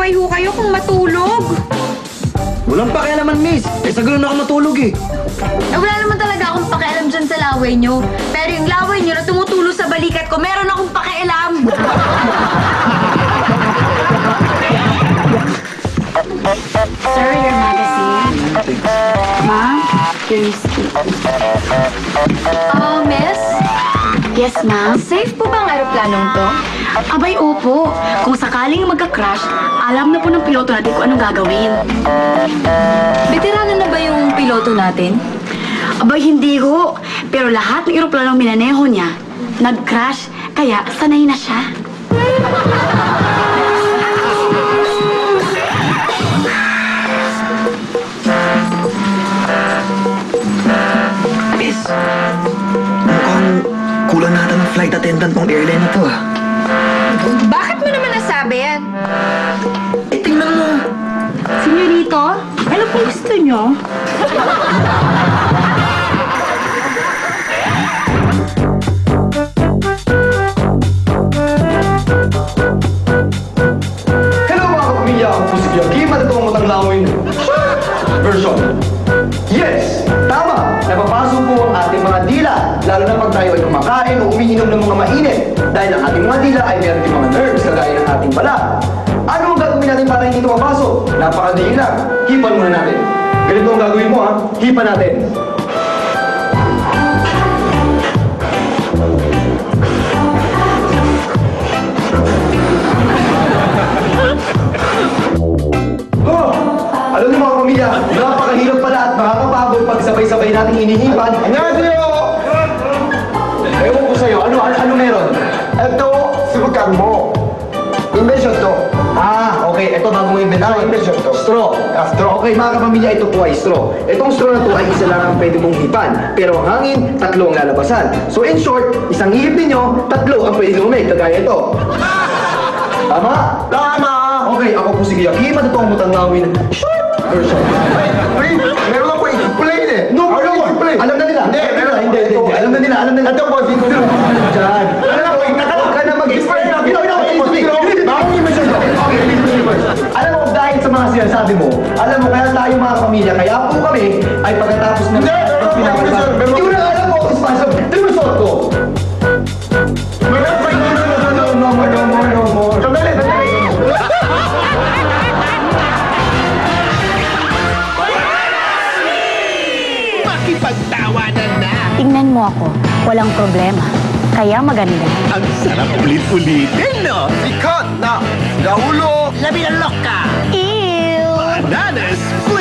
mag-away ho kayo kung matulog. Walang pakialaman, miss. Eh, sa ganun ako matulog eh. Eh, wala naman talaga akong pakialam dyan sa laway nyo. Pero yung laway nyo na tumutulo sa balikat ko, meron akong pakialam. Sir, your magazine. Ma'am, your receipt. Miss? Yes, ma'am. Safe po ba ang aeroplanong to? Abay, opo. Kung sakaling magka-crash, alam na po ng piloto natin kung anong gagawin. Veterano na ba yung piloto natin? Abay, hindi ho. Pero lahat ng aeroplanong minaneho niya, nag-crash, kaya sanay na siya. Miss, mukhang kulang natin ng flight attendant ng airline na to ah. Bakit mo naman nasabi yan? Eh, tingnan mo. Senyorito, ano po gusto niyo? Hello mga kapamilya, ako po si Joaquim at ito ang matang lawin version. Yes, tama! Napapasok po ang ating mga dila, lalo na pag tayo ay kumakain o umiinom ng mga mainit. Dahil ang ating mga dila ay meron din mga nerves kagaya ng ating balat. Ano ang gagawin natin para hindi ito mapasok? Napakadali lang. Hipan muna natin. Ganito ang gagawin mo ha. Hipan natin. Oh, alam niyo mga pamilya, napakahirap pala at makakapagod pag sabay-sabay nating inihipan. Annyeonghaseyo! Ewan ko sa'yo, ano meron? Ito, sibukan mo. Invention to. Ah, okay. Ito bagong invention. Invention to. Straw. Straw. Okay, mga kapamilya, ito po ay straw. Itong straw na to ay isa lang ang pwede mong hipan. Pero ang hangin, tatlo ang lalabasan. So in short, isang hihip ninyo, tatlo ang pwede lumig, kagaya ito. Tama? Tama! Okay, ako po si Joaquim at ito ang mutangawin. Short version. Wait, meron ako explain eh. No, meron ako explain. Alam na nila. Hindi, meron. Hindi. Alam na nila. Ito po, dito. Diyan. Alam ko, huwag ka na mag-explain. Alam mo, dahil sa mga sinasabi mo, alam mo, kaya tayo mga kapamilya, kaya po kami ay pagkatapos ng pinapalabas. Hindi ko na alam mo, responsible. Ito yung resort ko. No more. Sandali. Makipagtawanan na! Tingnan mo ako, walang problema. Kaya maganda. Ang sarap ulit-ulitin, no? Sikat na gaulo. Labi ng loka! Ew! Bananas split!